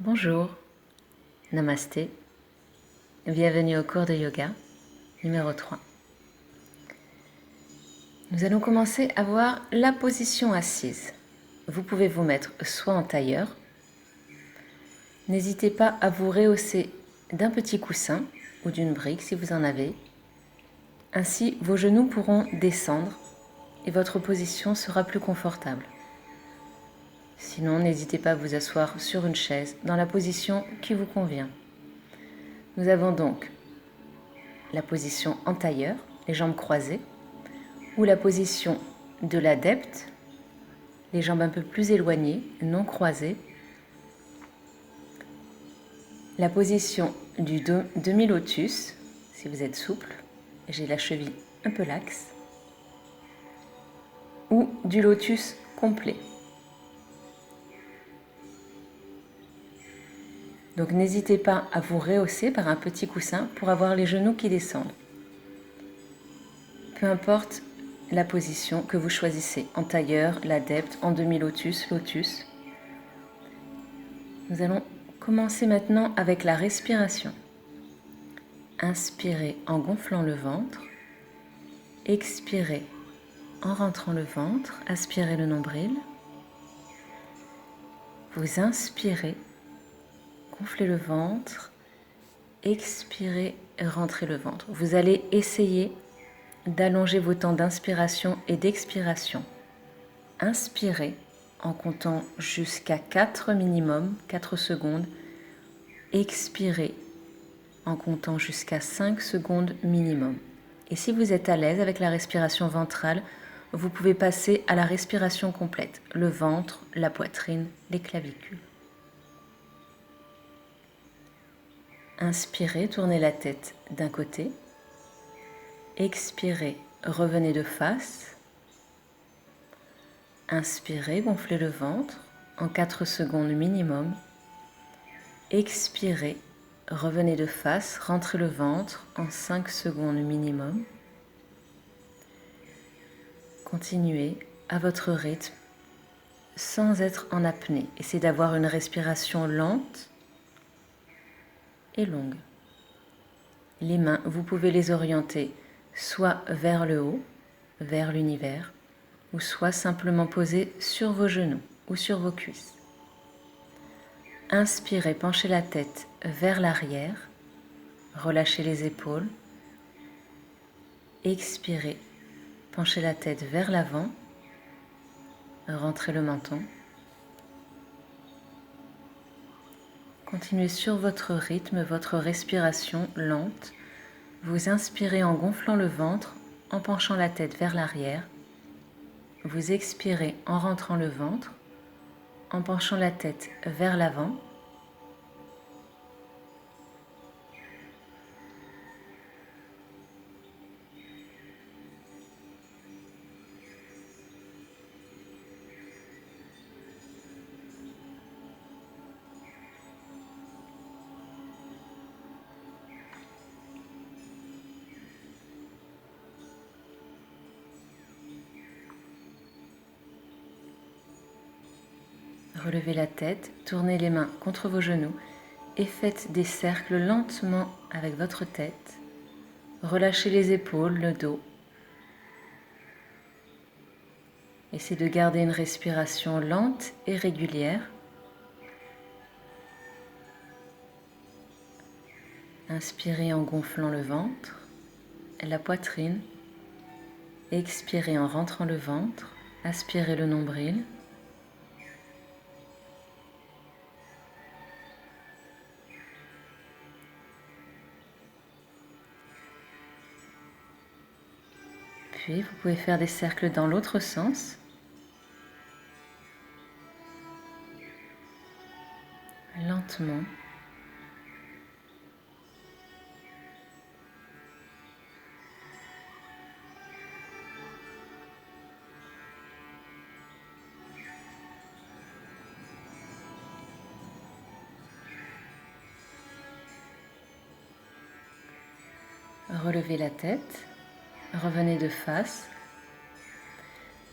Bonjour, Namasté, bienvenue au cours de yoga numéro 3. Nous allons commencer à voir la position assise. Vous pouvez vous mettre soit en tailleur, n'hésitez pas à vous rehausser d'un petit coussin ou d'une brique si vous en avez. Ainsi, vos genoux pourront descendre et votre position sera plus confortable. Sinon, n'hésitez pas à vous asseoir sur une chaise dans la position qui vous convient. Nous avons donc la position en tailleur, les jambes croisées, ou la position de l'adepte, les jambes un peu plus éloignées, non croisées, la position du demi-lotus, si vous êtes souple, j'ai la cheville un peu laxe, ou du lotus complet. Donc n'hésitez pas à vous rehausser par un petit coussin pour avoir les genoux qui descendent. Peu importe la position que vous choisissez, en tailleur, l'adepte, en demi-lotus, lotus. Nous allons commencer maintenant avec la respiration. Inspirez en gonflant le ventre, expirez en rentrant le ventre, aspirez le nombril. Vous inspirez, gonflez le ventre, expirez, rentrez le ventre. Vous allez essayer d'allonger vos temps d'inspiration et d'expiration. Inspirez en comptant jusqu'à 4 minimum, 4 secondes. Expirez en comptant jusqu'à 5 secondes minimum. Et si vous êtes à l'aise avec la respiration ventrale, vous pouvez passer à la respiration complète, le ventre, la poitrine, les clavicules. Inspirez, tournez la tête d'un côté. Expirez, revenez de face. Inspirez, gonflez le ventre en 4 secondes minimum. Expirez, revenez de face, rentrez le ventre en 5 secondes minimum. Continuez à votre rythme sans être en apnée. Essayez d'avoir une respiration lente et longue. Les mains, vous pouvez les orienter soit vers le haut, vers l'univers, ou soit simplement posées sur vos genoux ou sur vos cuisses. Inspirez, penchez la tête vers l'arrière, relâchez les épaules. Expirez, penchez la tête vers l'avant, rentrez le menton. Continuez sur votre rythme, votre respiration lente. Vous inspirez en gonflant le ventre, en penchant la tête vers l'arrière. Vous expirez en rentrant le ventre, en penchant la tête vers l'avant. Relevez la tête, tournez les mains contre vos genoux et faites des cercles lentement avec votre tête. Relâchez les épaules, le dos. Essayez de garder une respiration lente et régulière. Inspirez en gonflant le ventre, la poitrine. Expirez en rentrant le ventre, aspirez le nombril. Puis vous pouvez faire des cercles dans l'autre sens. Lentement. Relevez la tête, revenez de face.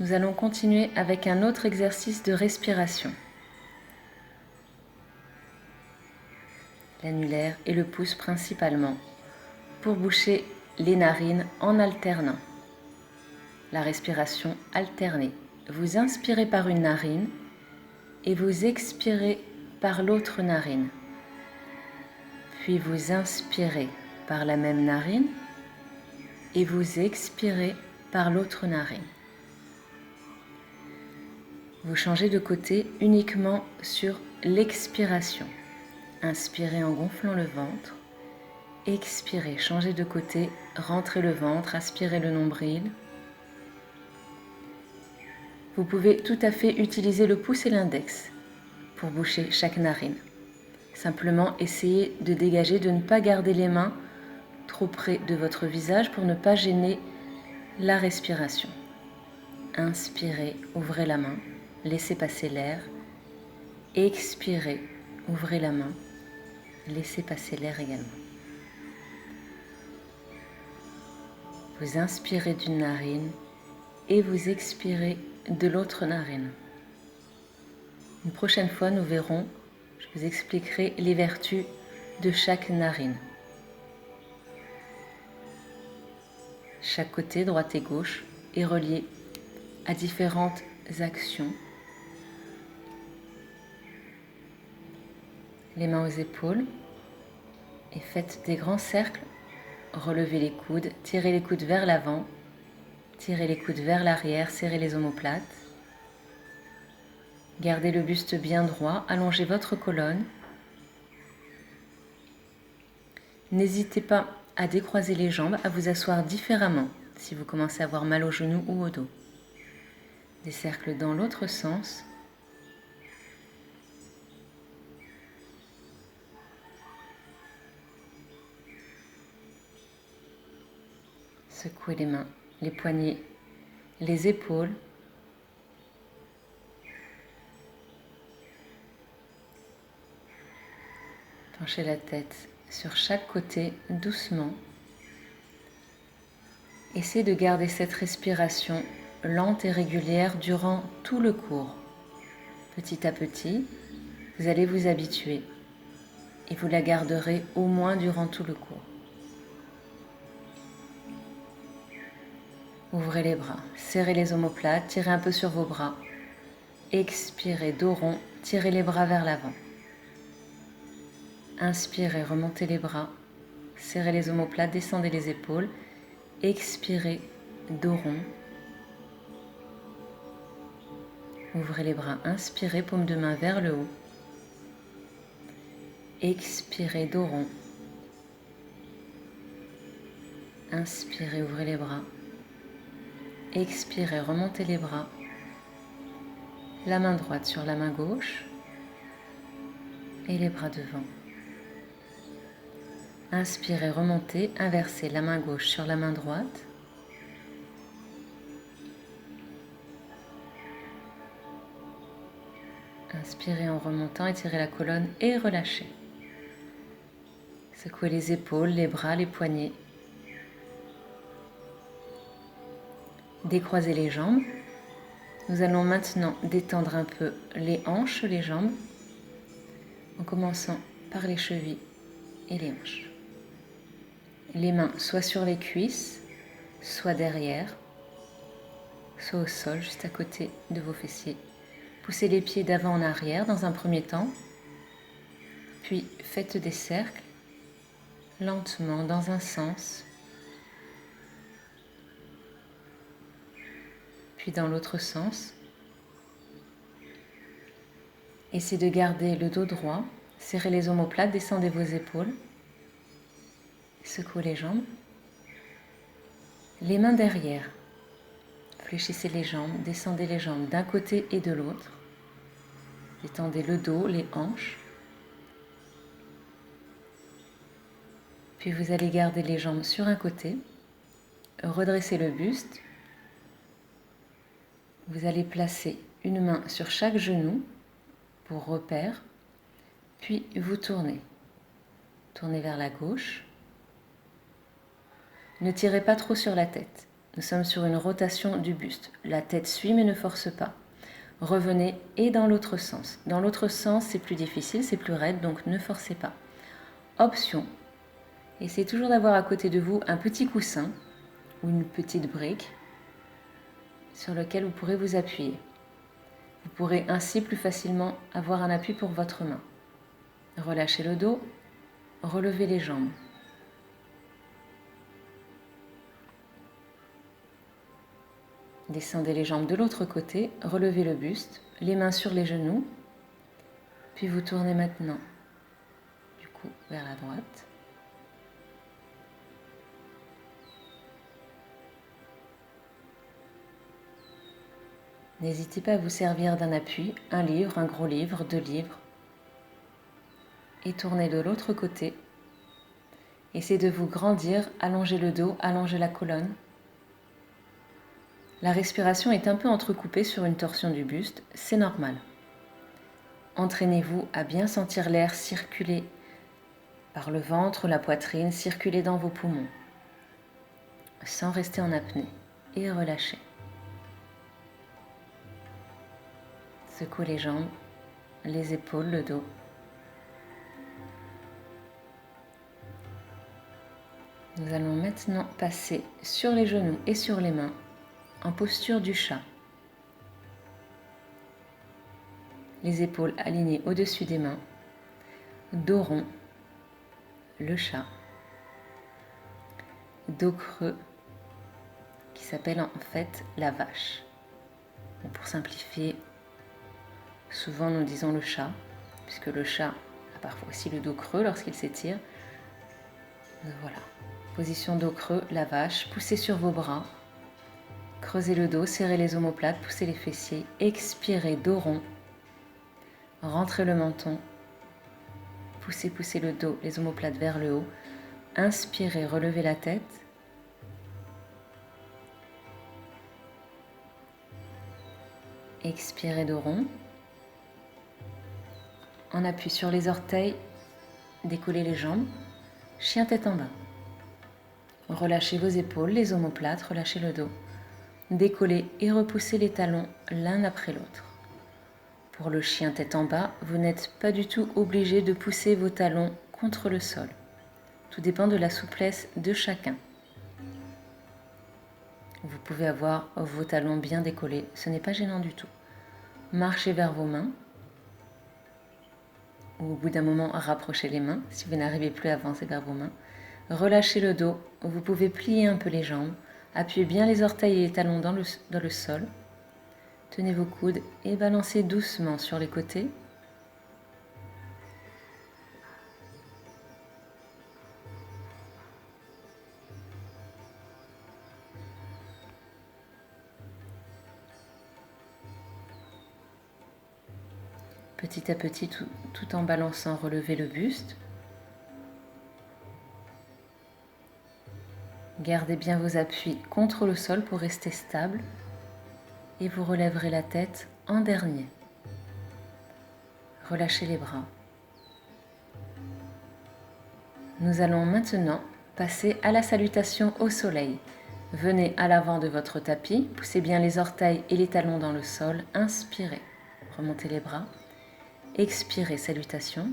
Nous allons continuer avec un autre exercice de respiration. l'annulaire et le pouce principalement, pour boucher les narines en alternant. La respiration alternée. Vous inspirez par une narine et vous expirez par l'autre narine. Puis vous inspirez par la même narine et vous expirez par l'autre narine. Vous changez de côté uniquement sur l'expiration. Inspirez en gonflant le ventre. Expirez, changez de côté, rentrez le ventre, aspirez le nombril. Vous pouvez tout à fait utiliser le pouce et l'index pour boucher chaque narine. Simplement essayez de dégager, de ne pas garder les mains trop près de votre visage pour ne pas gêner la respiration. Inspirez, ouvrez la main, laissez passer l'air. Expirez, ouvrez la main, laissez passer l'air également. Vous inspirez d'une narine et vous expirez de l'autre narine. Une prochaine fois, nous verrons, je vous expliquerai les vertus de chaque narine. Chaque côté, droite et gauche, est relié à différentes actions. Les mains aux épaules et faites des grands cercles. Relevez les coudes, tirez les coudes vers l'avant, tirez les coudes vers l'arrière, serrez les omoplates. Gardez le buste bien droit, allongez votre colonne. N'hésitez pas à décroiser les jambes, à vous asseoir différemment si vous commencez à avoir mal aux genoux ou au dos. Des cercles dans l'autre sens. Secouez les mains, les poignets, les épaules. Penchez la tête sur chaque côté doucement. Essayez de garder cette respiration lente et régulière durant tout le cours. Petit à petit, vous allez vous habituer et vous la garderez au moins durant tout le cours. Ouvrez les bras, serrez les omoplates, tirez un peu sur vos bras. Expirez, dos rond, tirez les bras vers l'avant. Inspirez, remontez les bras, serrez les omoplates, descendez les épaules. Expirez, dos rond. Ouvrez les bras, inspirez, paume de main vers le haut. Expirez, dos rond. Inspirez, ouvrez les bras. Expirez, remontez les bras. La main droite sur la main gauche et les bras devant. Inspirez, remontez, inversez la main gauche sur la main droite. Inspirez en remontant, étirez la colonne et relâchez. Secouez les épaules, les bras, les poignets. Décroisez les jambes. Nous allons maintenant détendre un peu les hanches, les jambes, en commençant par les chevilles et les hanches. Les mains soit sur les cuisses, soit derrière, soit au sol, juste à côté de vos fessiers. Poussez les pieds d'avant en arrière dans un premier temps, puis faites des cercles lentement dans un sens, puis dans l'autre sens. Essayez de garder le dos droit, serrez les omoplates, descendez vos épaules, secouez les jambes, les mains derrière, fléchissez les jambes, descendez les jambes d'un côté et de l'autre, détendez le dos, les hanches, puis vous allez garder les jambes sur un côté, redressez le buste. Vous allez placer une main sur chaque genou pour repère, puis vous tournez. Tournez vers la gauche. Ne tirez pas trop sur la tête. Nous sommes sur une rotation du buste. La tête suit mais ne force pas. Revenez et dans l'autre sens. Dans l'autre sens, c'est plus difficile, c'est plus raide, donc ne forcez pas. option, essayez toujours d'avoir à côté de vous un petit coussin ou une petite brique sur lequel vous pourrez vous appuyer. Vous pourrez ainsi plus facilement avoir un appui pour votre main. Relâchez le dos, relevez les jambes. Descendez les jambes de l'autre côté, relevez le buste, les mains sur les genoux, puis vous tournez maintenant du coup vers la droite. N'hésitez pas à vous servir d'un appui, un livre, un gros livre, 2 livres, et tournez de l'autre côté. Essayez de vous grandir, allongez le dos, allongez la colonne. La respiration est un peu entrecoupée sur une torsion du buste, c'est normal. Entraînez-vous à bien sentir l'air circuler par le ventre, la poitrine, circuler dans vos poumons, sans rester en apnée, et relâchez. Secouez les jambes, les épaules, le dos. Nous allons maintenant passer sur les genoux et sur les mains en posture du chat. Les épaules alignées au-dessus des mains, dos rond, le chat, dos creux qui s'appelle en fait la vache. Bon, pour simplifier, souvent nous disons le chat, puisque le chat a parfois aussi le dos creux lorsqu'il s'étire. Voilà, position dos creux, la vache, poussez sur vos bras. Creusez le dos, serrez les omoplates, poussez les fessiers, expirez, dos rond, rentrez le menton, poussez le dos, les omoplates vers le haut, inspirez, relevez la tête, expirez, dos rond, en appui sur les orteils, décollez les jambes, chien tête en bas, relâchez vos épaules, les omoplates, relâchez le dos. Décollez et repoussez les talons l'un après l'autre. Pour le chien tête en bas, vous n'êtes pas du tout obligé de pousser vos talons contre le sol. Tout dépend de la souplesse de chacun. Vous pouvez avoir vos talons bien décollés, ce n'est pas gênant du tout. Marchez vers vos mains, ou au bout d'un moment, rapprochez les mains si vous n'arrivez plus à avancer vers vos mains. Relâchez le dos, vous pouvez plier un peu les jambes. Appuyez bien les orteils et les talons dans le sol. Tenez vos coudes et balancez doucement sur les côtés. Petit à petit, tout en balançant, relevez le buste. Gardez bien vos appuis contre le sol pour rester stable et vous relèverez la tête en dernier. Relâchez les bras. Nous allons maintenant passer à la salutation au soleil. Venez à l'avant de votre tapis, poussez bien les orteils et les talons dans le sol, inspirez, remontez les bras, expirez, salutation.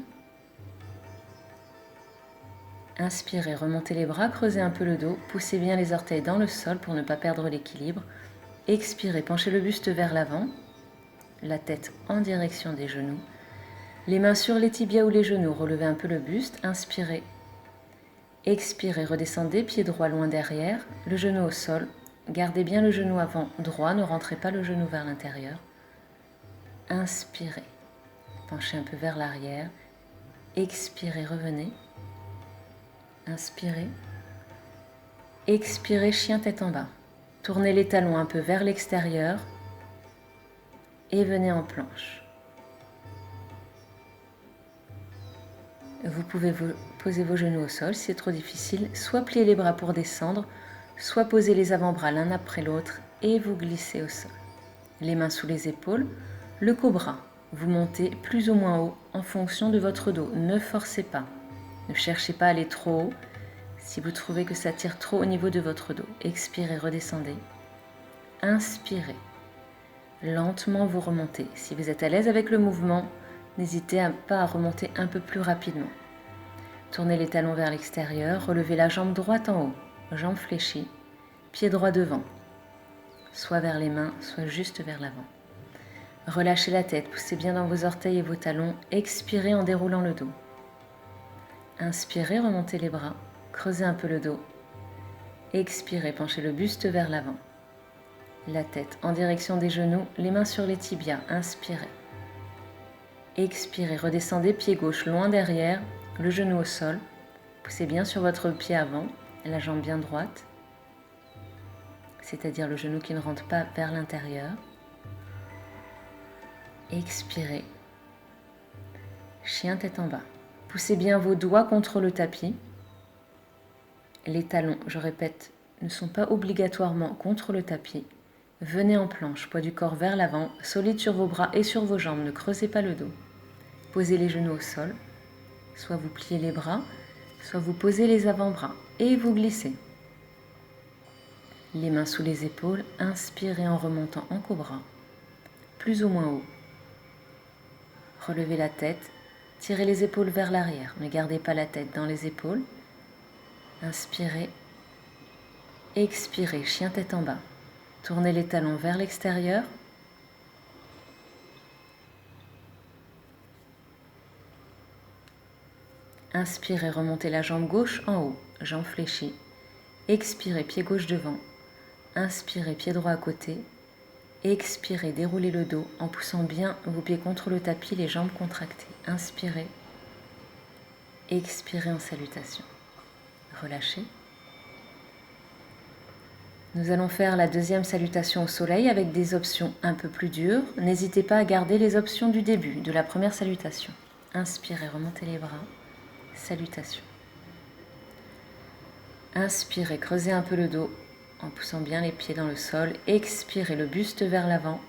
Inspirez, remontez les bras, creusez un peu le dos, poussez bien les orteils dans le sol pour ne pas perdre l'équilibre. Expirez, penchez le buste vers l'avant, la tête en direction des genoux. Les mains sur les tibias ou les genoux, relevez un peu le buste, inspirez. Expirez, redescendez, pied droit loin derrière, le genou au sol. Gardez bien le genou avant droit, ne rentrez pas le genou vers l'intérieur. Inspirez, penchez un peu vers l'arrière. Expirez, revenez. Inspirez. Expirez, chien tête en bas. Tournez les talons un peu vers l'extérieur et venez en planche. Vous pouvez poser vos genoux au sol si c'est trop difficile, soit plier les bras pour descendre, soit poser les avant-bras l'un après l'autre et vous glissez au sol. Les mains sous les épaules, le cobra. Vous montez plus ou moins haut en fonction de votre dos. Ne forcez pas. Ne cherchez pas à aller trop haut si vous trouvez que ça tire trop au niveau de votre dos. Expirez, redescendez. Inspirez. Lentement, vous remontez. Si vous êtes à l'aise avec le mouvement, n'hésitez pas à remonter un peu plus rapidement. Tournez les talons vers l'extérieur, relevez la jambe droite en haut, jambe fléchie, pied droit devant, soit vers les mains, soit juste vers l'avant. Relâchez la tête, poussez bien dans vos orteils et vos talons, expirez en déroulant le dos. Inspirez, remontez les bras, creusez un peu le dos. Expirez, penchez le buste vers l'avant. La tête en direction des genoux, les mains sur les tibias, inspirez. Expirez, redescendez, pied gauche loin derrière, le genou au sol. Poussez bien sur votre pied avant, la jambe bien droite, c'est-à-dire le genou qui ne rentre pas vers l'intérieur. Expirez. Chien tête en bas. Poussez bien vos doigts contre le tapis. Les talons, je répète, ne sont pas obligatoirement contre le tapis. Venez en planche, poids du corps vers l'avant, solide sur vos bras et sur vos jambes, ne creusez pas le dos. Posez les genoux au sol, soit vous pliez les bras, soit vous posez les avant-bras et vous glissez. Les mains sous les épaules, inspirez en remontant en cobra, plus ou moins haut. Relevez la tête, tirez les épaules vers l'arrière, ne gardez pas la tête dans les épaules. Inspirez, expirez, chien tête en bas. Tournez les talons vers l'extérieur. Inspirez, remontez la jambe gauche en haut, jambe fléchie. Expirez, pied gauche devant. Inspirez, pied droit à côté. Expirez, déroulez le dos en poussant bien vos pieds contre le tapis, les jambes contractées. Inspirez. Expirez en salutation. Relâchez. Nous allons faire la deuxième salutation au soleil avec des options un peu plus dures. N'hésitez pas à garder les options du début, de la première salutation. Inspirez, remontez les bras. Salutation. Inspirez, creusez un peu le dos en poussant bien les pieds dans le sol. Expirez, le buste vers l'avant.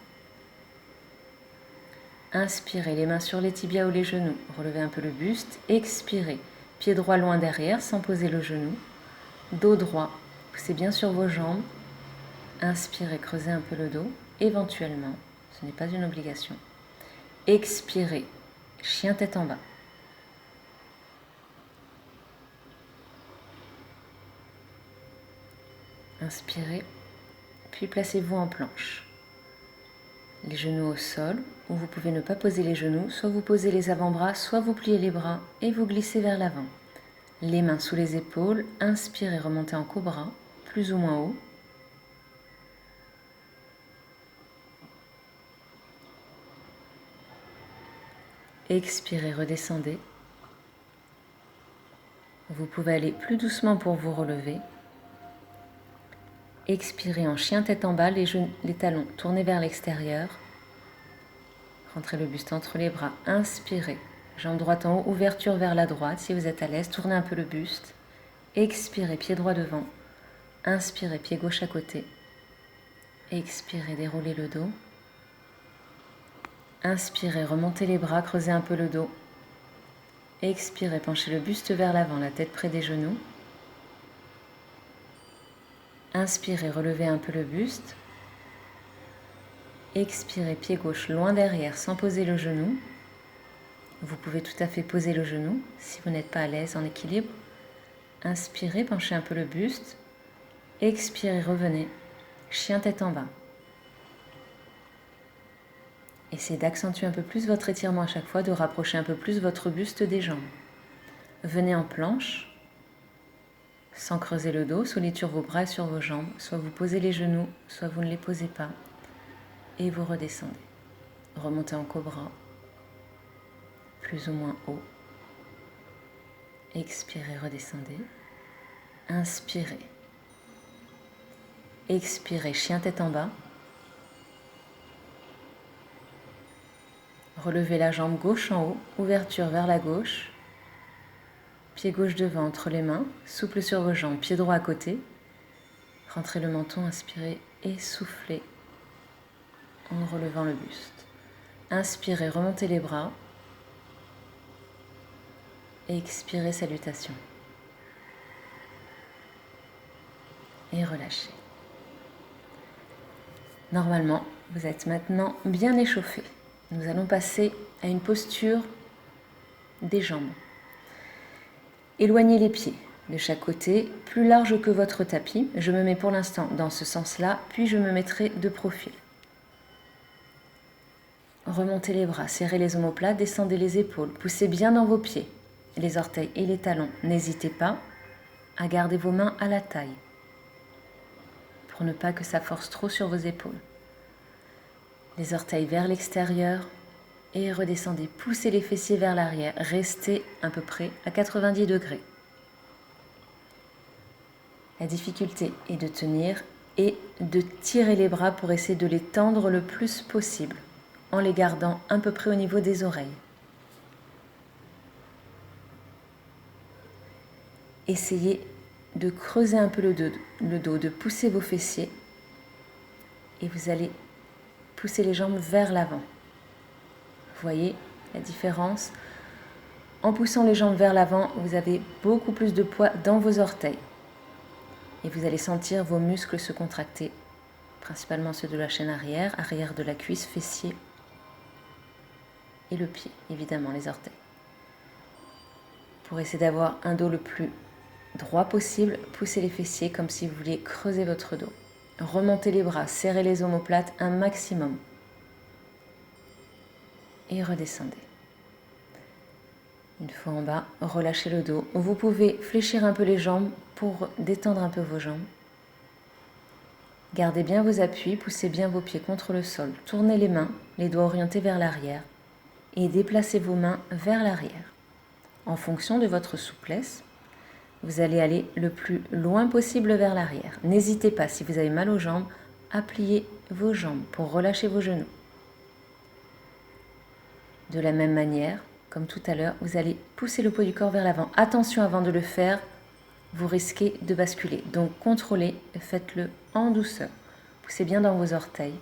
Inspirez, les mains sur les tibias ou les genoux. Relevez un peu le buste. Expirez, pied droit loin derrière sans poser le genou. Dos droit, poussez bien sur vos jambes. Inspirez, creusez un peu le dos. Éventuellement, ce n'est pas une obligation. Expirez, chien tête en bas. Inspirez, puis placez-vous en planche. Les genoux au sol, ou vous pouvez ne pas poser les genoux, soit vous posez les avant-bras, soit vous pliez les bras et vous glissez vers l'avant. Les mains sous les épaules, inspirez, remontez en cobra, plus ou moins haut. Expirez, redescendez. Vous pouvez aller plus doucement pour vous relever. Expirez en chien tête en bas, les talons tournés vers l'extérieur. Rentrez le buste entre les bras. Inspirez, jambe droite en haut, ouverture vers la droite. Si vous êtes à l'aise, tournez un peu le buste. Expirez, pied droit devant. Inspirez, pied gauche à côté. Expirez, déroulez le dos. Inspirez, remontez les bras, creusez un peu le dos. Expirez, penchez le buste vers l'avant, la tête près des genoux. Inspirez, relevez un peu le buste. Expirez, pied gauche loin derrière sans poser le genou. Vous pouvez tout à fait poser le genou si vous n'êtes pas à l'aise en équilibre. Inspirez, penchez un peu le buste. Expirez, revenez. Chien tête en bas. Essayez d'accentuer un peu plus votre étirement à chaque fois, de rapprocher un peu plus votre buste des jambes. Venez en planche. Sans creuser le dos, solide sur vos bras et sur vos jambes. Soit vous posez les genoux, soit vous ne les posez pas. Et vous redescendez. Remontez en cobra, plus ou moins haut. Expirez, redescendez. Inspirez. Expirez, chien tête en bas. Relevez la jambe gauche en haut, ouverture vers la gauche. Pied gauche devant entre les mains, souple sur vos jambes, pied droit à côté. Rentrez le menton, inspirez et soufflez en relevant le buste. Inspirez, remontez les bras. Expirez, salutation. Et relâchez. Normalement, vous êtes maintenant bien échauffé. Nous allons passer à une posture des jambes. Éloignez les pieds de chaque côté, plus large que votre tapis. Je me mets pour l'instant dans ce sens-là, puis je me mettrai de profil. Remontez les bras, serrez les omoplates, descendez les épaules, poussez bien dans vos pieds, les orteils et les talons. N'hésitez pas à garder vos mains à la taille pour ne pas que ça force trop sur vos épaules. Les orteils vers l'extérieur et redescendez. Poussez les fessiers vers l'arrière. Restez à peu près à 90 degrés. La difficulté est de tenir et de tirer les bras pour essayer de les tendre le plus possible en les gardant à peu près au niveau des oreilles. Essayez de creuser un peu le dos, de pousser vos fessiers et vous allez pousser les jambes vers l'avant. Vous voyez la différence? En poussant les jambes vers l'avant, vous avez beaucoup plus de poids dans vos orteils et vous allez sentir vos muscles se contracter, principalement ceux de la chaîne arrière, arrière de la cuisse, fessier et le pied, évidemment les orteils. Pour essayer d'avoir un dos le plus droit possible, poussez les fessiers comme si vous vouliez creuser votre dos. Remontez les bras, serrez les omoplates un maximum. Et redescendez. Une fois en bas, relâchez le dos. Vous pouvez fléchir un peu les jambes pour détendre un peu vos jambes. Gardez bien vos appuis, poussez bien vos pieds contre le sol. Tournez les mains, les doigts orientés vers l'arrière et déplacez vos mains vers l'arrière. En fonction de votre souplesse, vous allez aller le plus loin possible vers l'arrière. N'hésitez pas, si vous avez mal aux jambes, à plier vos jambes pour relâcher vos genoux. De la même manière, comme tout à l'heure, vous allez pousser le poids du corps vers l'avant. Attention, avant de le faire, vous risquez de basculer. Donc contrôlez, faites-le en douceur. Poussez bien dans vos orteils.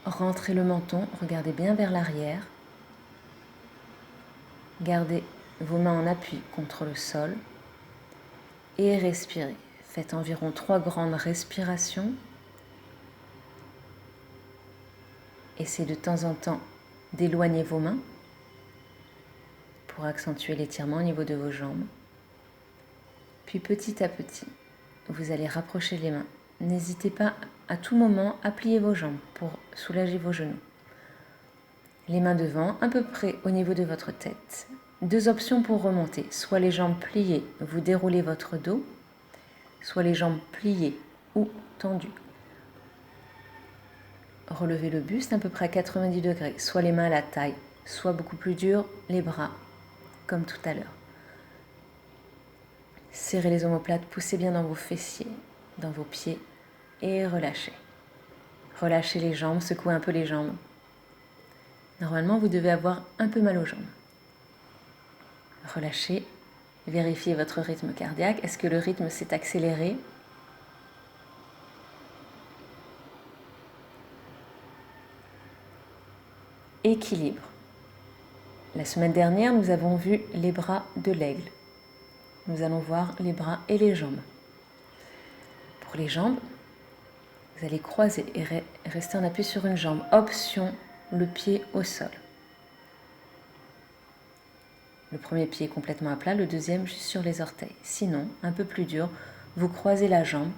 Rentrez le menton, regardez bien vers l'arrière. Gardez vos mains en appui contre le sol. Et respirez. Faites environ 3 grandes respirations. Essayez de temps en temps d'éloigner vos mains pour accentuer l'étirement au niveau de vos jambes. Puis petit à petit, vous allez rapprocher les mains. N'hésitez pas à tout moment à plier vos jambes pour soulager vos genoux. Les mains devant, à peu près au niveau de votre tête. 2 options pour remonter. Soit les jambes pliées, vous déroulez votre dos, soit les jambes pliées ou tendues. Relevez le buste à peu près à 90 degrés, soit les mains à la taille, soit beaucoup plus dur, les bras, comme tout à l'heure. Serrez les omoplates, poussez bien dans vos fessiers, dans vos pieds et relâchez. Relâchez les jambes, secouez un peu les jambes. Normalement, vous devez avoir un peu mal aux jambes. Relâchez, vérifiez votre rythme cardiaque. Est-ce que le rythme s'est accéléré ? Équilibre. La semaine dernière, nous avons vu les bras de l'aigle. Nous allons voir les bras et les jambes. Pour les jambes, vous allez croiser et rester en appui sur une jambe. Option, le pied au sol. Le premier pied est complètement à plat, le deuxième juste sur les orteils. Sinon, un peu plus dur, vous croisez la jambe.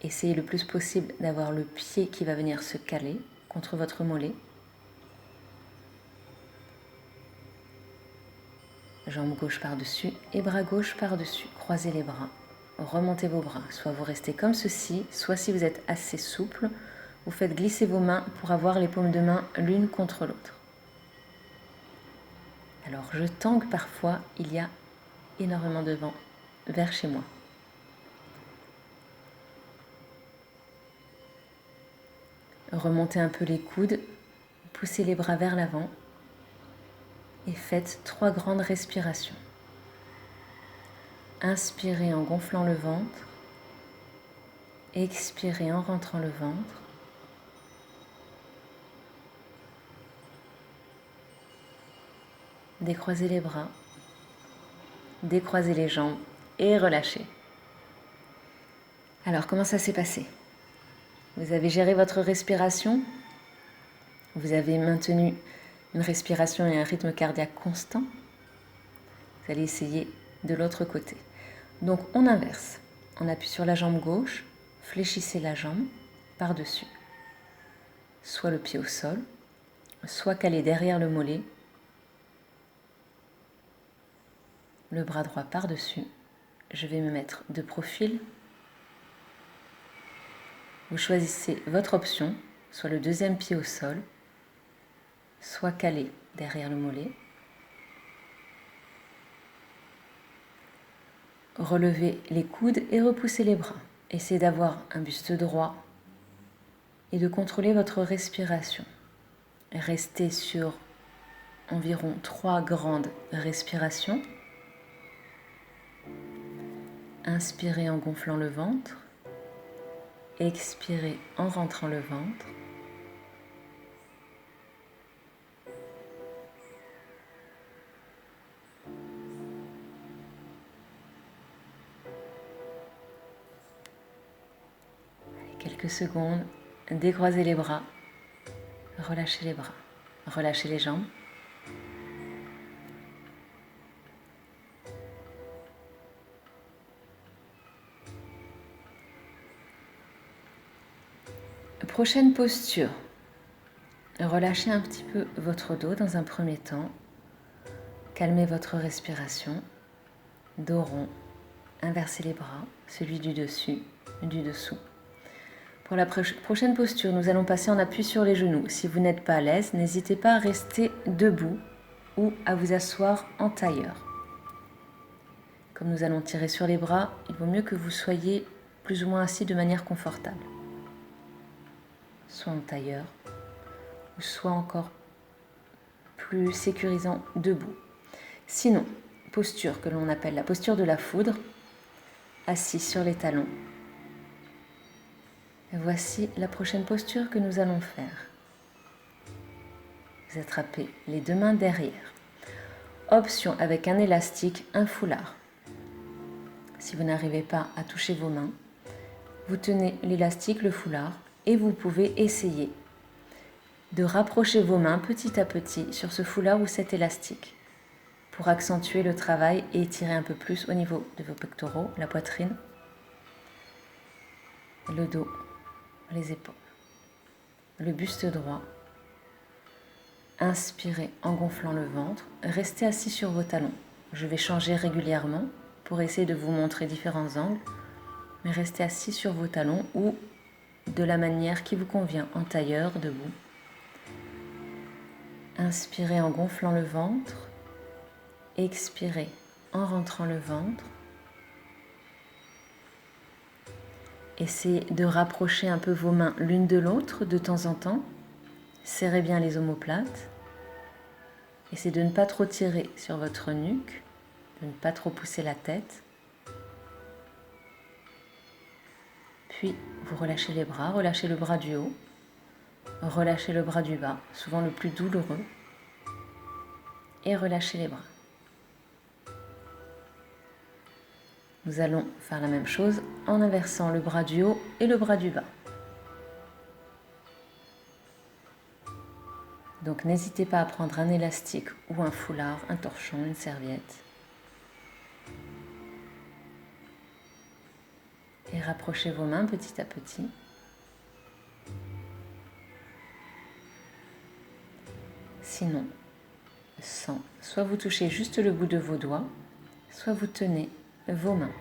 Essayez le plus possible d'avoir le pied qui va venir se caler contre votre mollet. Jambe gauche par-dessus et bras gauche par-dessus. Croisez les bras, remontez vos bras. Soit vous restez comme ceci, soit si vous êtes assez souple, vous faites glisser vos mains pour avoir les paumes de main l'une contre l'autre. Alors je tangue parfois, il y a énormément de vent vers chez moi. Remontez un peu les coudes, poussez les bras vers l'avant et faites 3 grandes respirations. Inspirez en gonflant le ventre, expirez en rentrant le ventre. Décroisez les bras, décroisez les jambes et relâchez. Alors, comment ça s'est passé ? Vous avez géré votre respiration ? Vous avez maintenu une respiration et un rythme cardiaque constant ? Vous allez essayer de l'autre côté. Donc on inverse. On appuie sur la jambe gauche, fléchissez la jambe par-dessus. Soit le pied au sol, soit calé derrière le mollet, le bras droit par-dessus. Je vais me mettre de profil. Vous choisissez votre option, soit le deuxième pied au sol, soit calé derrière le mollet. Relevez les coudes et repoussez les bras. Essayez d'avoir un buste droit et de contrôler votre respiration. Restez sur environ 3 grandes respirations. Inspirez en gonflant le ventre. Expirez en rentrant le ventre. Quelques secondes, décroisez les bras, relâchez les bras, relâchez les jambes. Prochaine posture. Relâchez un petit peu votre dos dans un premier temps. Calmez votre respiration. Dos rond. Inversez les bras, celui du dessus, du dessous. Pour la prochaine posture, nous allons passer en appui sur les genoux. Si vous n'êtes pas à l'aise, n'hésitez pas à rester debout ou à vous asseoir en tailleur. Comme nous allons tirer sur les bras, il vaut mieux que vous soyez plus ou moins assis de manière confortable. Soit en tailleur, ou soit encore plus sécurisant debout. Sinon, posture que l'on appelle la posture de la foudre, assis sur les talons. Et voici la prochaine posture que nous allons faire. Vous attrapez les deux mains derrière. Option avec un élastique, un foulard. Si vous n'arrivez pas à toucher vos mains, vous tenez l'élastique, le foulard, et vous pouvez essayer de rapprocher vos mains petit à petit sur ce foulard ou cet élastique pour accentuer le travail et étirer un peu plus au niveau de vos pectoraux, la poitrine, le dos, les épaules, le buste droit. Inspirez en gonflant le ventre, restez assis sur vos talons. Je vais changer régulièrement pour essayer de vous montrer différents angles, mais restez assis sur vos talons ou de la manière qui vous convient, en tailleur, debout. Inspirez en gonflant le ventre, expirez en rentrant le ventre. Essayez de rapprocher un peu vos mains l'une de l'autre de temps en temps. Serrez bien les omoplates. Essayez de ne pas trop tirer sur votre nuque, de ne pas trop pousser la tête. Puis, vous relâchez les bras, relâchez le bras du haut, relâchez le bras du bas, souvent le plus douloureux, et relâchez les bras. Nous allons faire la même chose en inversant le bras du haut et le bras du bas. Donc n'hésitez pas à prendre un élastique ou un foulard, un torchon, une serviette. Et rapprochez vos mains petit à petit. Sinon, soit vous touchez juste le bout de vos doigts, soit vous tenez vos mains.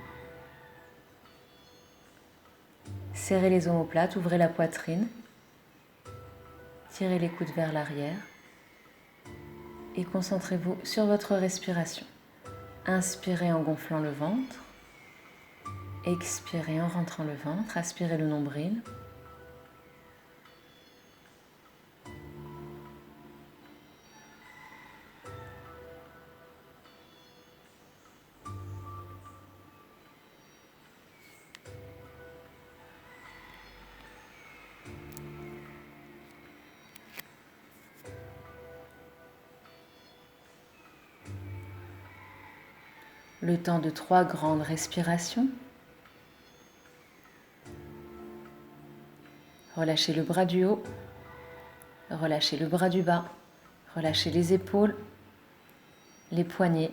Serrez les omoplates, ouvrez la poitrine, tirez les coudes vers l'arrière et concentrez-vous sur votre respiration. Inspirez en gonflant le ventre, expirez en rentrant le ventre, aspirez le nombril. Le temps de 3 grandes respirations. Relâchez le bras du haut, relâchez le bras du bas, relâchez les épaules, les poignets,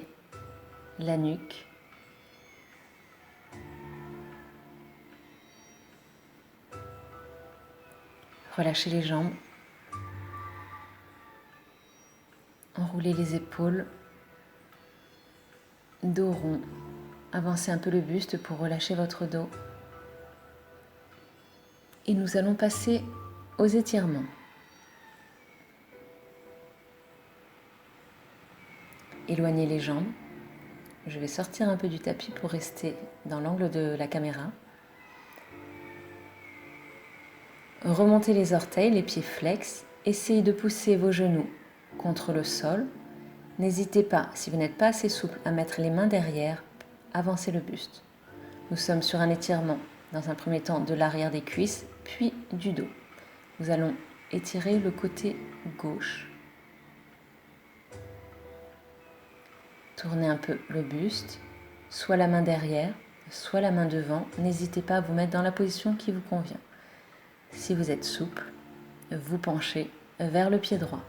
la nuque. Relâchez les jambes. Enroulez les épaules. Dos rond. Avancez un peu le buste pour relâcher votre dos. Et nous allons passer aux étirements. Éloignez les jambes. Je vais sortir un peu du tapis pour rester dans l'angle de la caméra. Remontez les orteils, les pieds flex. Essayez de pousser vos genoux contre le sol. N'hésitez pas, si vous n'êtes pas assez souple, à mettre les mains derrière. Avancez le buste. Nous sommes sur un étirement, dans un premier temps, de l'arrière des cuisses, puis du dos. Nous allons étirer le côté gauche. Tournez un peu le buste, soit la main derrière, soit la main devant. N'hésitez pas à vous mettre dans la position qui vous convient. Si vous êtes souple, vous penchez vers le pied droit.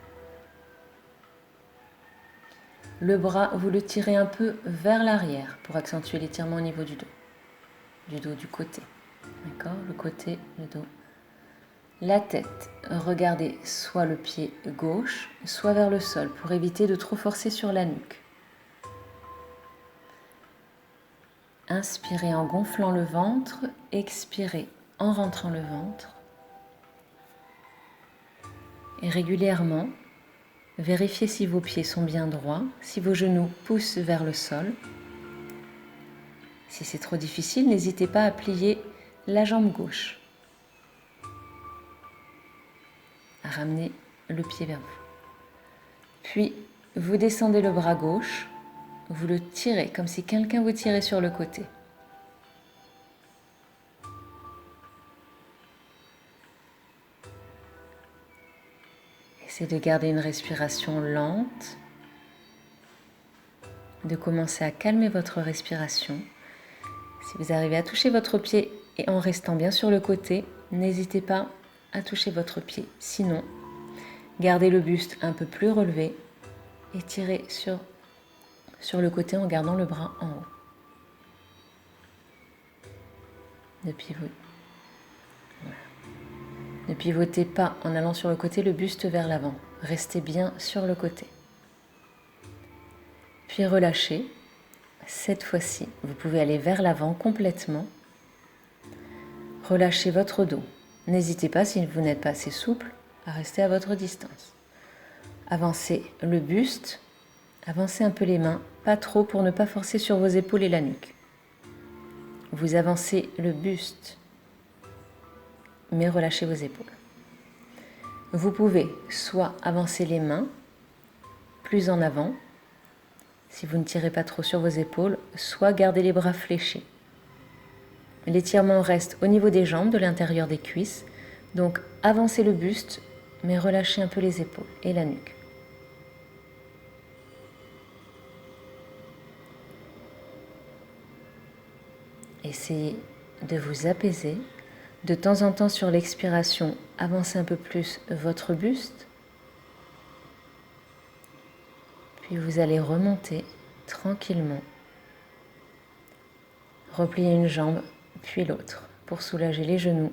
Le bras, vous le tirez un peu vers l'arrière pour accentuer l'étirement au niveau du dos. Du dos du côté. D'accord? Le côté, le dos. La tête, regardez soit le pied gauche, soit vers le sol pour éviter de trop forcer sur la nuque. Inspirez en gonflant le ventre, expirez en rentrant le ventre. Et régulièrement, vérifiez si vos pieds sont bien droits, si vos genoux poussent vers le sol. Si c'est trop difficile, n'hésitez pas à plier la jambe gauche. À ramener le pied vers vous. Puis, vous descendez le bras gauche, vous le tirez comme si quelqu'un vous tirait sur le côté. Essayez de garder une respiration lente, de commencer à calmer votre respiration. Si vous arrivez à toucher votre pied et en restant bien sur le côté, n'hésitez pas à toucher votre pied. Sinon, gardez le buste un peu plus relevé et tirez sur le côté en gardant le bras en haut. Ne pivotez pas en allant sur le côté, le buste vers l'avant. Restez bien sur le côté. Puis relâchez. Cette fois-ci, vous pouvez aller vers l'avant complètement. Relâchez votre dos. N'hésitez pas, si vous n'êtes pas assez souple, à rester à votre distance. Avancez le buste. Avancez un peu les mains, pas trop pour ne pas forcer sur vos épaules et la nuque. Vous avancez le buste, mais relâchez vos épaules. Vous pouvez soit avancer les mains plus en avant, si vous ne tirez pas trop sur vos épaules, soit garder les bras fléchis. L'étirement reste au niveau des jambes, de l'intérieur des cuisses, donc avancez le buste, mais relâchez un peu les épaules et la nuque. Essayez de vous apaiser. De temps en temps, sur l'expiration, avancez un peu plus votre buste. Puis vous allez remonter tranquillement. Repliez une jambe, puis l'autre, pour soulager les genoux.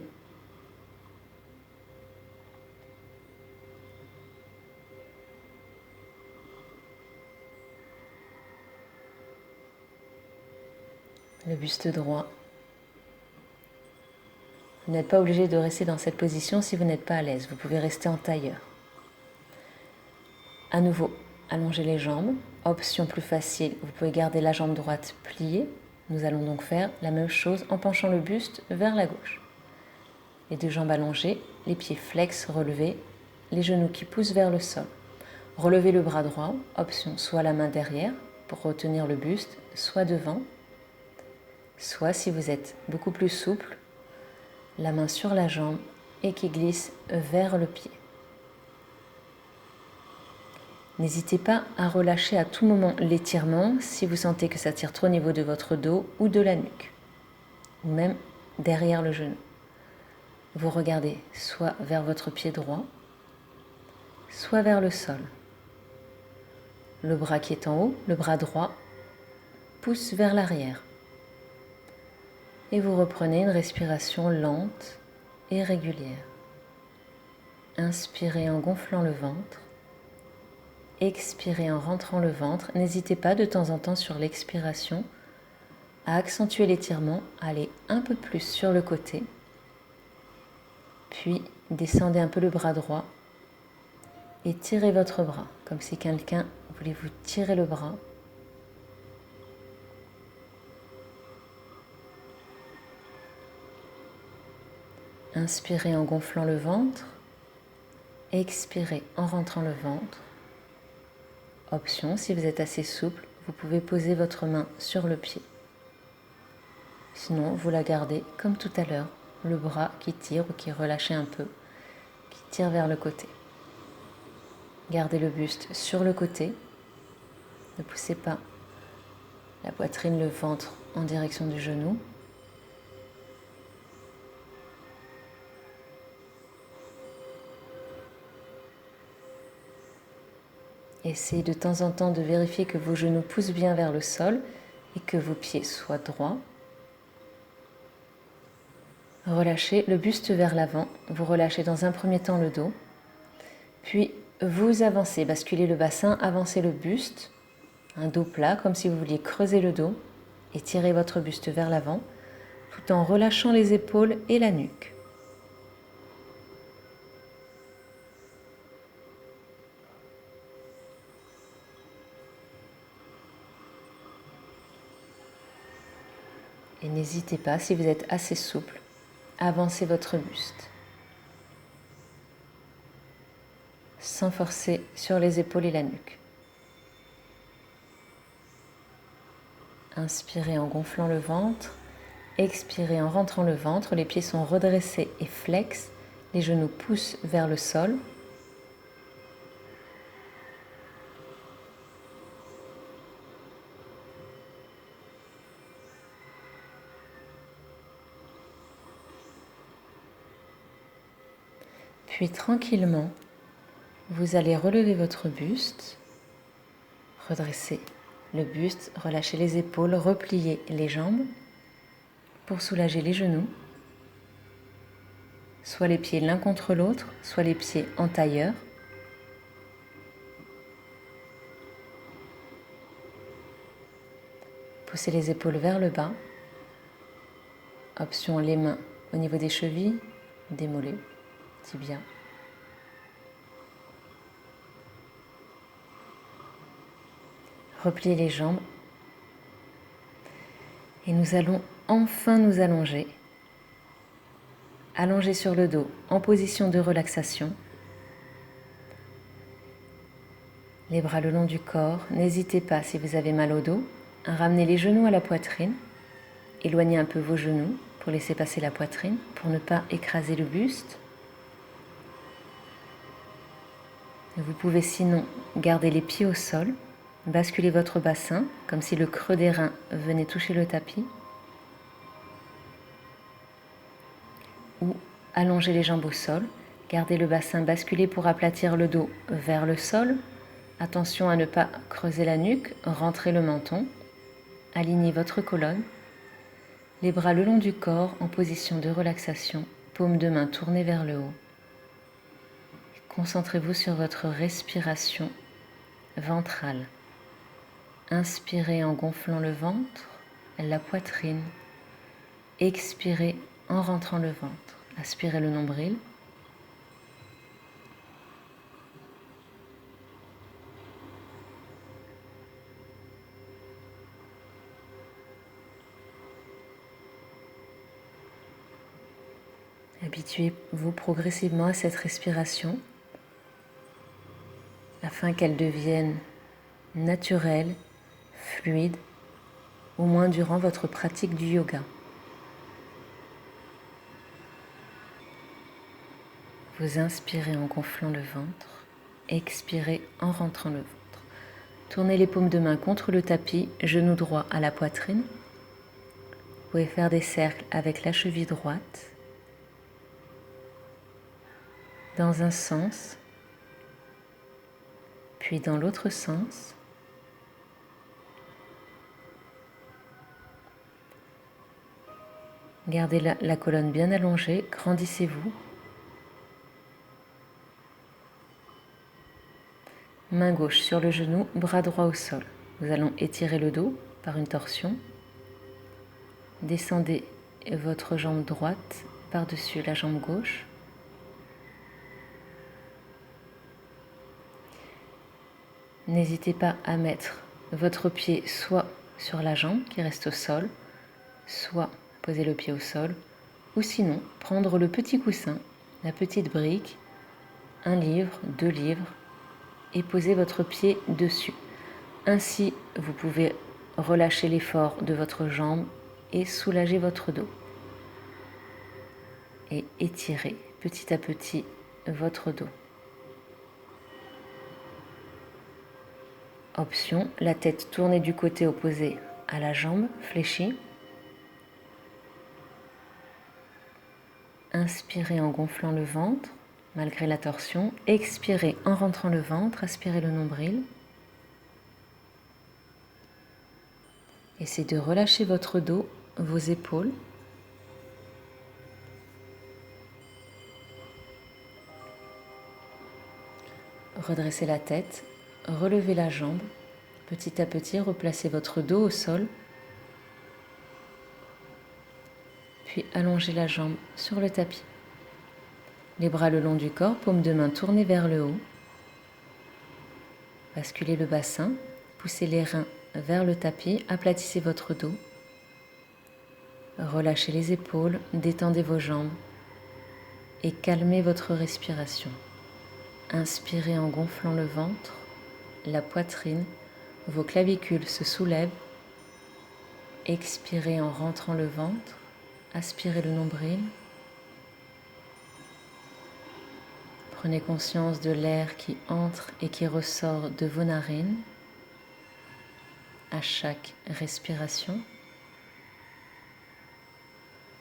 Le buste droit. Vous n'êtes pas obligé de rester dans cette position si vous n'êtes pas à l'aise. Vous pouvez rester en tailleur. À nouveau, allongez les jambes. Option plus facile, vous pouvez garder la jambe droite pliée. Nous allons donc faire la même chose en penchant le buste vers la gauche. Les deux jambes allongées, les pieds flex relevés, les genoux qui poussent vers le sol. Relevez le bras droit, option soit la main derrière pour retenir le buste, soit devant, soit si vous êtes beaucoup plus souple, la main sur la jambe et qui glisse vers le pied. N'hésitez pas à relâcher à tout moment l'étirement si vous sentez que ça tire trop au niveau de votre dos ou de la nuque, ou même derrière le genou. Vous regardez soit vers votre pied droit, soit vers le sol. Le bras qui est en haut, le bras droit, pousse vers l'arrière. Et vous reprenez une respiration lente et régulière. Inspirez en gonflant le ventre. Expirez en rentrant le ventre. N'hésitez pas de temps en temps sur l'expiration à accentuer l'étirement, aller un peu plus sur le côté. Puis descendez un peu le bras droit et tirez votre bras, comme si quelqu'un voulait vous tirer le bras. Inspirez en gonflant le ventre. Expirez en rentrant le ventre. Option, si vous êtes assez souple, vous pouvez poser votre main sur le pied. Sinon, vous la gardez comme tout à l'heure, le bras qui tire ou qui relâche un peu, qui tire vers le côté. Gardez le buste sur le côté. Ne poussez pas la poitrine, le ventre en direction du genou. Essayez de temps en temps de vérifier que vos genoux poussent bien vers le sol et que vos pieds soient droits. Relâchez le buste vers l'avant. Vous relâchez dans un premier temps le dos. Puis vous avancez, basculez le bassin, avancez le buste. Un dos plat, comme si vous vouliez creuser le dos et tirer votre buste vers l'avant, tout en relâchant les épaules et la nuque. Et n'hésitez pas, si vous êtes assez souple, à avancer votre buste, sans forcer sur les épaules et la nuque. Inspirez en gonflant le ventre, expirez en rentrant le ventre, les pieds sont redressés et flex, les genoux poussent vers le sol. Puis tranquillement, vous allez relever votre buste, redresser le buste, relâcher les épaules, replier les jambes pour soulager les genoux. Soit les pieds l'un contre l'autre, soit les pieds en tailleur. Poussez les épaules vers le bas. Option les mains au niveau des chevilles, des mollets, tibia. Repliez les jambes. Et nous allons enfin nous allonger. Allongez sur le dos en position de relaxation. Les bras le long du corps. N'hésitez pas, si vous avez mal au dos, à ramener les genoux à la poitrine. Éloignez un peu vos genoux pour laisser passer la poitrine, pour ne pas écraser le buste. Vous pouvez sinon garder les pieds au sol, basculer votre bassin comme si le creux des reins venait toucher le tapis, ou allonger les jambes au sol, garder le bassin basculé pour aplatir le dos vers le sol. Attention à ne pas creuser la nuque, rentrez le menton, alignez votre colonne, les bras le long du corps en position de relaxation, paumes de main tournées vers le haut. Concentrez-vous sur votre respiration ventrale. Inspirez en gonflant le ventre, la poitrine. Expirez en rentrant le ventre. Aspirez le nombril. Habituez-vous progressivement à cette respiration afin qu'elle devienne naturelle, fluide, au moins durant votre pratique du yoga. Vous inspirez en gonflant le ventre, expirez en rentrant le ventre. Tournez les paumes de main contre le tapis, genou droit à la poitrine. Vous pouvez faire des cercles avec la cheville droite. Dans un sens, puis dans l'autre sens. Gardez la colonne bien allongée, grandissez-vous. Main gauche sur le genou, bras droit au sol. Nous allons étirer le dos par une torsion. Descendez votre jambe droite par-dessus la jambe gauche. N'hésitez pas à mettre votre pied soit sur la jambe qui reste au sol, soit poser le pied au sol, ou sinon prendre le petit coussin, la petite brique, un livre, 2 livres, et poser votre pied dessus. Ainsi, vous pouvez relâcher l'effort de votre jambe et soulager votre dos. Et étirer petit à petit votre dos. Option, la tête tournée du côté opposé à la jambe, fléchie. Inspirez en gonflant le ventre, malgré la torsion. Expirez en rentrant le ventre, aspirez le nombril. Essayez de relâcher votre dos, vos épaules. Redressez la tête, relevez la jambe. Petit à petit, replacez votre dos au sol. Puis allongez la jambe sur le tapis. Les bras le long du corps, paumes de main tournées vers le haut. Basculez le bassin, poussez les reins vers le tapis, aplatissez votre dos. Relâchez les épaules, détendez vos jambes et calmez votre respiration. Inspirez en gonflant le ventre, la poitrine, vos clavicules se soulèvent. Expirez en rentrant le ventre, aspirez le nombril. Prenez conscience de l'air qui entre et qui ressort de vos narines à chaque respiration,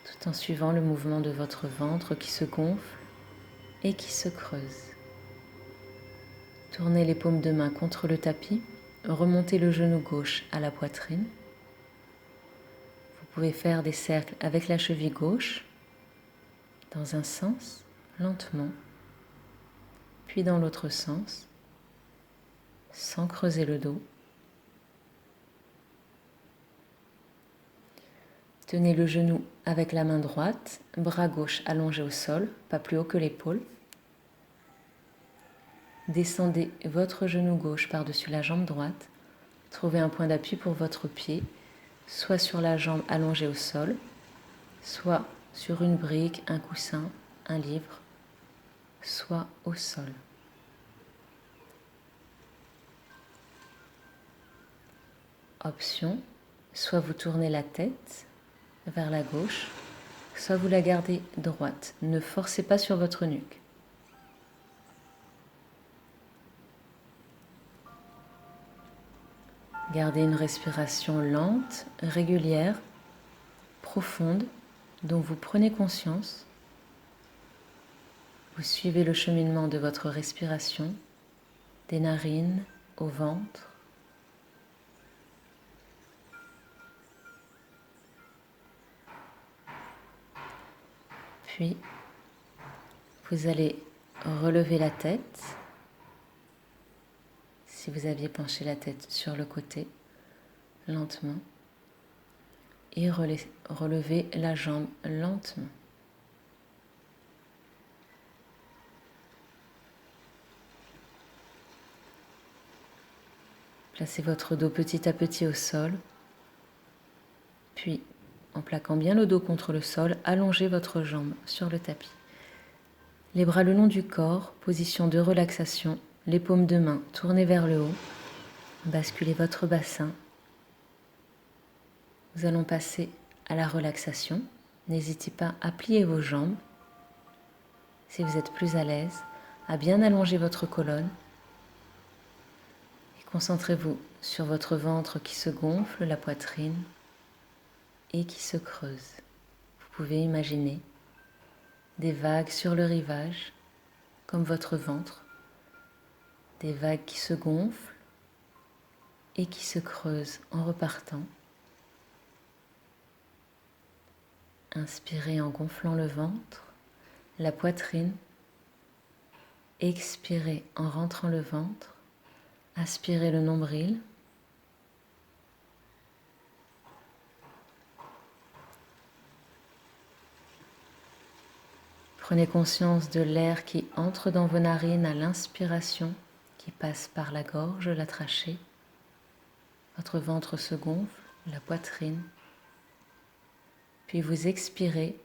tout en suivant le mouvement de votre ventre qui se gonfle et qui se creuse. Tournez les paumes de main contre le tapis, remontez le genou gauche à la poitrine. Vous pouvez faire des cercles avec la cheville gauche, dans un sens, lentement, puis dans l'autre sens, sans creuser le dos. Tenez le genou avec la main droite, bras gauche allongé au sol, pas plus haut que l'épaule. Descendez votre genou gauche par-dessus la jambe droite. Trouvez un point d'appui pour votre pied, soit sur la jambe allongée au sol, soit sur une brique, un coussin, un livre, soit au sol. Option, soit vous tournez la tête vers la gauche, soit vous la gardez droite. Ne forcez pas sur votre nuque. Gardez une respiration lente, régulière, profonde, dont vous prenez conscience. Vous suivez le cheminement de votre respiration, des narines au ventre. Puis, vous allez relever la tête. Si vous aviez penché la tête sur le côté, lentement. Et relevez la jambe lentement. Placez votre dos petit à petit au sol. Puis, en plaquant bien le dos contre le sol, allongez votre jambe sur le tapis. Les bras le long du corps, position de relaxation, les paumes de main tournées vers le haut. Basculez votre bassin. Nous allons passer à la relaxation. N'hésitez pas à plier vos jambes. Si vous êtes plus à l'aise, à bien allonger votre colonne. Et concentrez-vous sur votre ventre qui se gonfle, la poitrine, et qui se creuse. Vous pouvez imaginer des vagues sur le rivage, comme votre ventre, des vagues qui se gonflent et qui se creusent en repartant. Inspirez en gonflant le ventre, la poitrine. Expirez en rentrant le ventre. Aspirez le nombril. Prenez conscience de l'air qui entre dans vos narines à l'inspiration, qui passe par la gorge, la trachée. Votre ventre se gonfle, la poitrine. Puis vous expirez,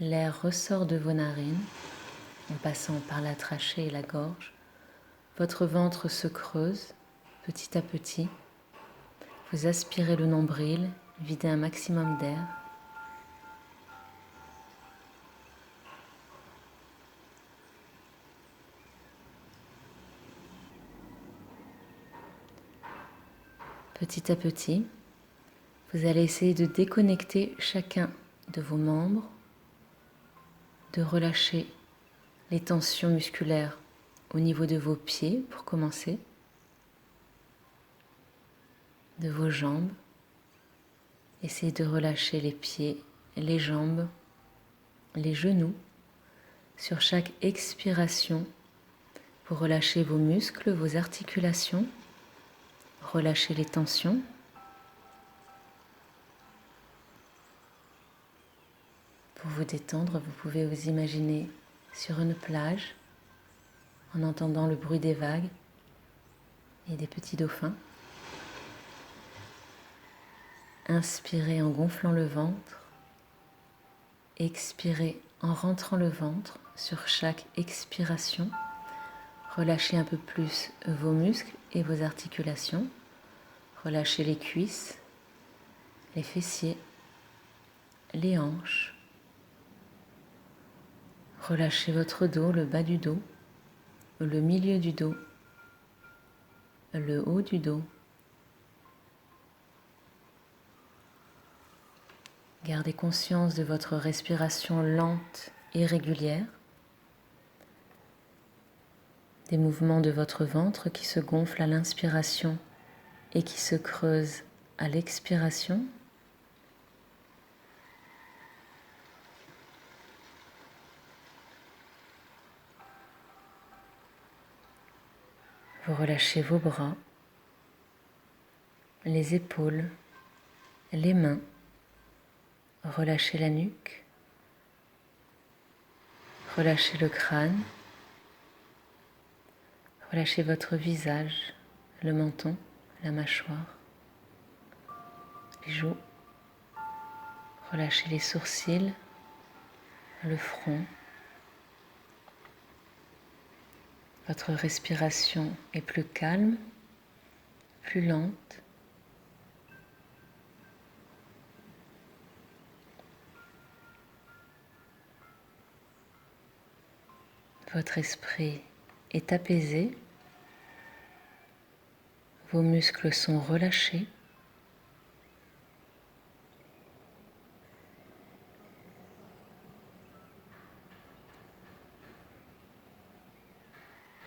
l'air ressort de vos narines en passant par la trachée et la gorge. Votre ventre se creuse petit à petit. Vous aspirez le nombril, videz un maximum d'air. Petit à petit, vous allez essayer de déconnecter chacun de vos membres, de relâcher les tensions musculaires au niveau de vos pieds pour commencer, de vos jambes. Essayez de relâcher les pieds, les jambes, les genoux sur chaque expiration pour relâcher vos muscles, vos articulations, relâcher les tensions. Pour vous détendre, vous pouvez vous imaginer sur une plage en entendant le bruit des vagues et des petits dauphins. Inspirez en gonflant le ventre, expirez en rentrant le ventre sur chaque expiration. Relâchez un peu plus vos muscles et vos articulations. Relâchez les cuisses, les fessiers, les hanches. Relâchez votre dos, le bas du dos, le milieu du dos, le haut du dos. Gardez conscience de votre respiration lente et régulière, des mouvements de votre ventre qui se gonflent à l'inspiration et qui se creusent à l'expiration. Vous relâchez vos bras, les épaules, les mains. Relâchez la nuque, relâchez le crâne, relâchez votre visage, le menton, la mâchoire, les joues. Relâchez les sourcils, le front. Votre respiration est plus calme, plus lente. Votre esprit est apaisé. Vos muscles sont relâchés.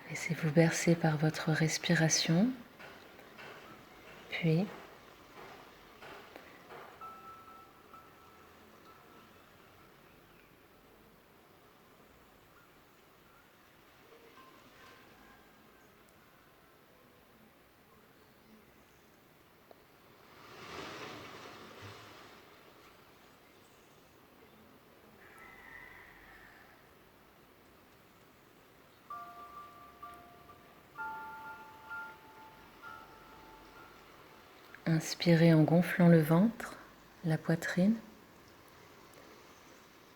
Laissez-vous bercer par votre respiration, puis inspirez en gonflant le ventre, la poitrine.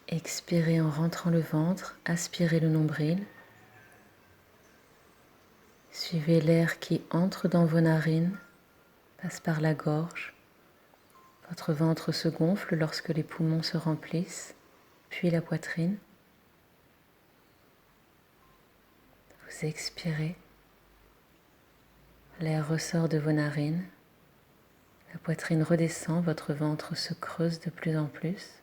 Expirez en rentrant le ventre, aspirez le nombril. Suivez l'air qui entre dans vos narines, passe par la gorge. Votre ventre se gonfle lorsque les poumons se remplissent, puis la poitrine. Vous expirez. L'air ressort de vos narines. La poitrine redescend, votre ventre se creuse de plus en plus.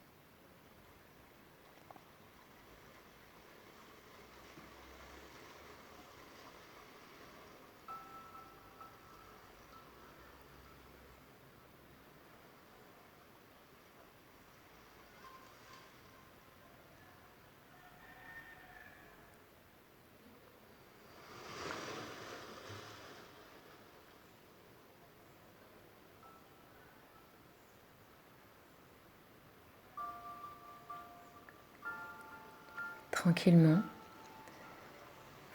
tranquillement,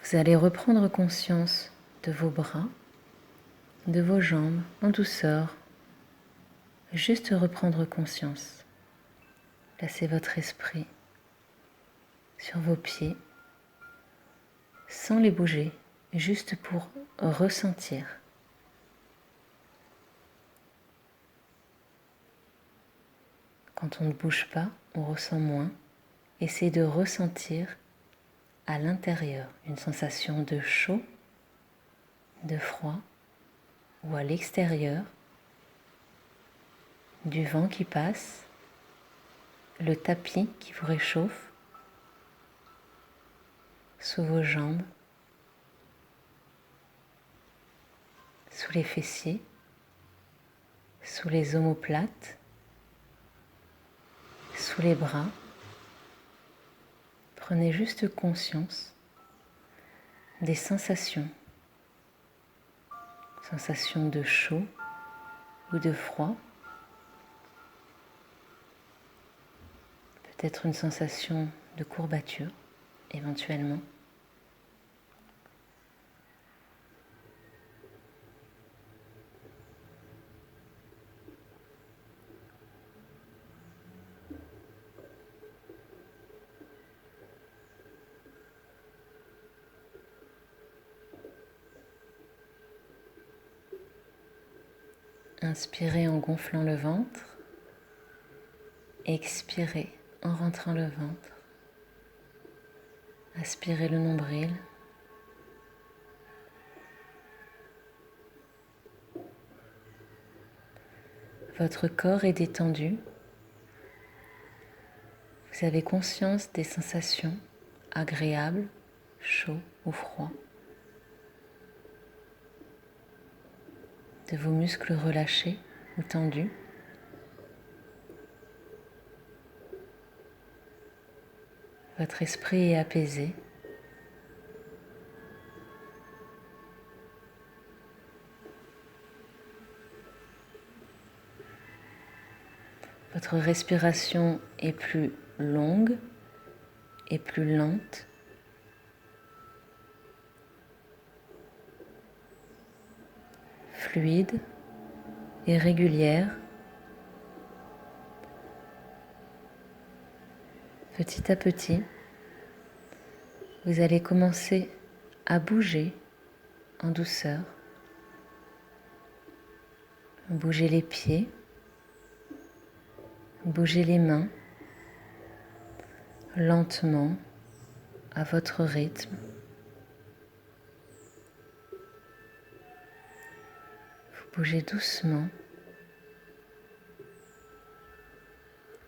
vous allez reprendre conscience de vos bras, de vos jambes en douceur. Juste reprendre conscience. Placez votre esprit sur vos pieds sans les bouger, juste pour ressentir. Quand on ne bouge pas, on ressent moins. Essayez de ressentir à l'intérieur une sensation de chaud, de froid, ou à l'extérieur, du vent qui passe, le tapis qui vous réchauffe, sous vos jambes, sous les fessiers, sous les omoplates, sous les bras. Prenez juste conscience des sensations. Sensations de chaud ou de froid. Peut-être une sensation de courbature, éventuellement. Inspirez en gonflant le ventre, expirez en rentrant le ventre, aspirez le nombril, votre corps est détendu, vous avez conscience des sensations agréables, chaud ou froid, de vos muscles relâchés ou tendus. Votre esprit est apaisé. Votre respiration est plus longue et plus lente. Fluide et régulière. Petit à petit, vous allez commencer à bouger en douceur. Bougez les pieds, bougez les mains, lentement, à votre rythme. Vous bougez doucement,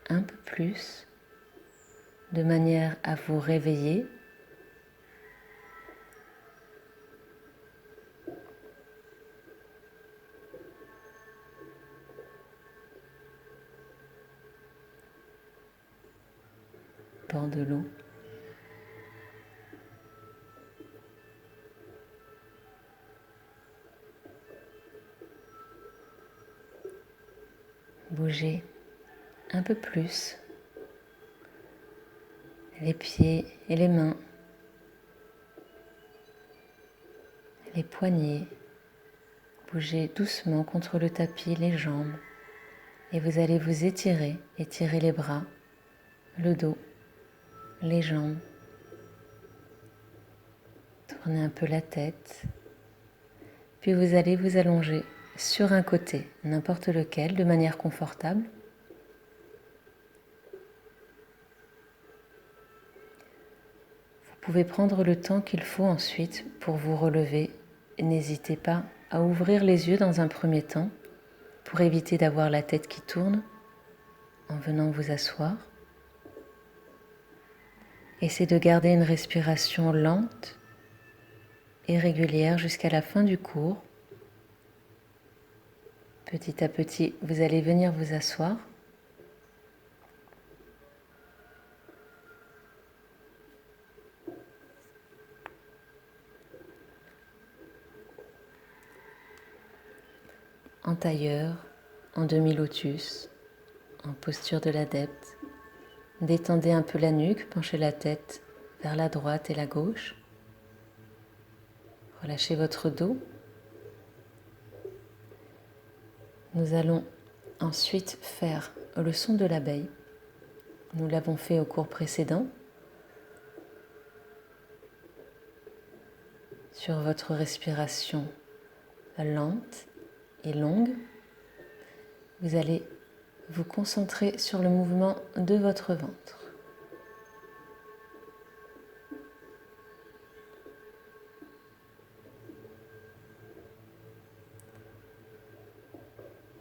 un peu plus, de manière à vous réveiller. Bord de l'eau. Bougez un peu plus les pieds et les mains, les poignets. Bougez doucement contre le tapis les jambes et vous allez vous étirer les bras, le dos, les jambes. Tournez un peu la tête, puis vous allez vous allonger sur un côté, n'importe lequel, de manière confortable. Vous pouvez prendre le temps qu'il faut ensuite pour vous relever. N'hésitez pas à ouvrir les yeux dans un premier temps pour éviter d'avoir la tête qui tourne en venant vous asseoir. Essayez de garder une respiration lente et régulière jusqu'à la fin du cours. Petit à petit, vous allez venir vous asseoir. En tailleur, en demi-lotus, en posture de l'adepte. Détendez un peu la nuque, penchez la tête vers la droite et la gauche. Relâchez votre dos. Nous allons ensuite faire le son de l'abeille. Nous l'avons fait au cours précédent. Sur votre respiration lente et longue, vous allez vous concentrer sur le mouvement de votre ventre.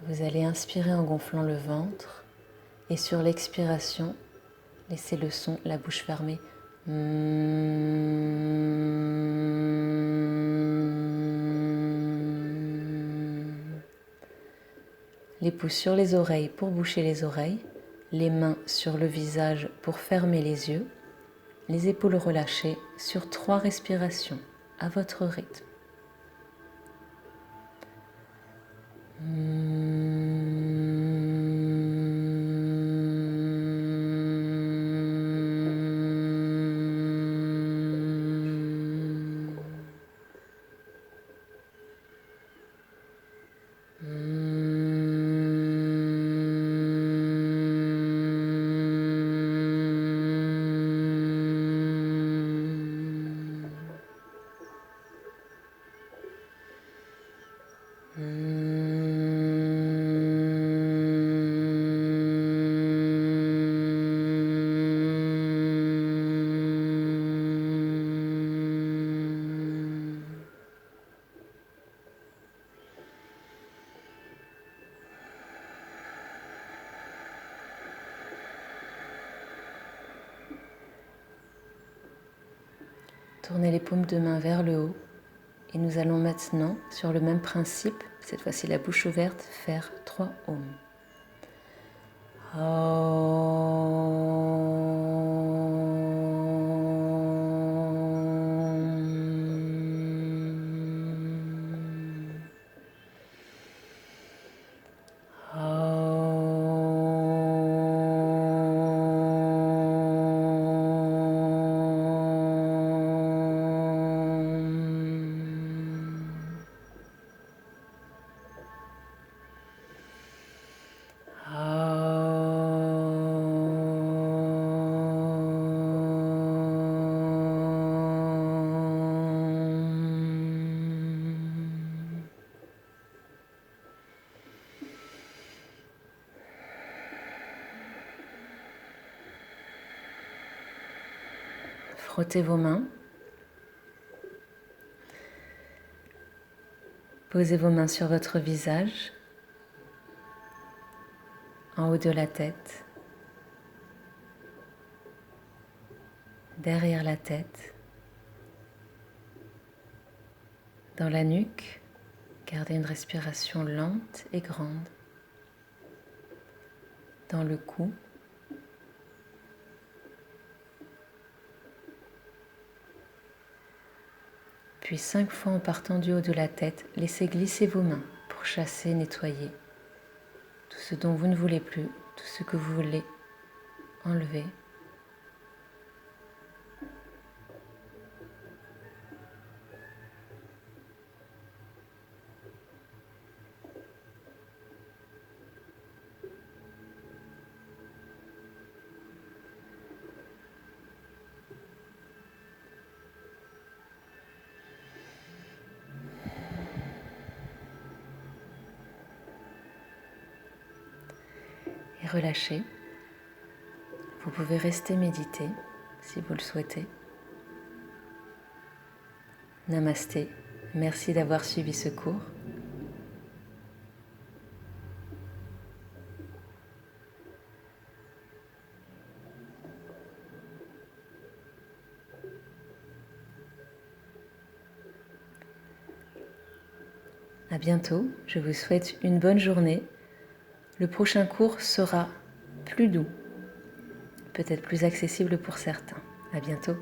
Vous allez inspirer en gonflant le ventre et sur l'expiration, laissez le son, la bouche fermée. Les pouces sur les oreilles pour boucher les oreilles, les mains sur le visage pour fermer les yeux, les épaules relâchées sur 3 respirations à votre rythme. Tournez les paumes de main vers le haut et nous allons maintenant, sur le même principe, cette fois-ci la bouche ouverte, faire 3 ohms. Frottez vos mains. Posez vos mains sur votre visage, en haut de la tête, derrière la tête, dans la nuque. Gardez une respiration lente et grande. Dans le cou. Puis 5 fois en partant du haut de la tête, laissez glisser vos mains pour chasser, nettoyer tout ce dont vous ne voulez plus, tout ce que vous voulez enlever. Et relâchez. Vous pouvez rester méditer si vous le souhaitez. Namasté. Merci d'avoir suivi ce cours. À bientôt. Je vous souhaite une bonne journée. Le prochain cours sera plus doux, peut-être plus accessible pour certains. À bientôt.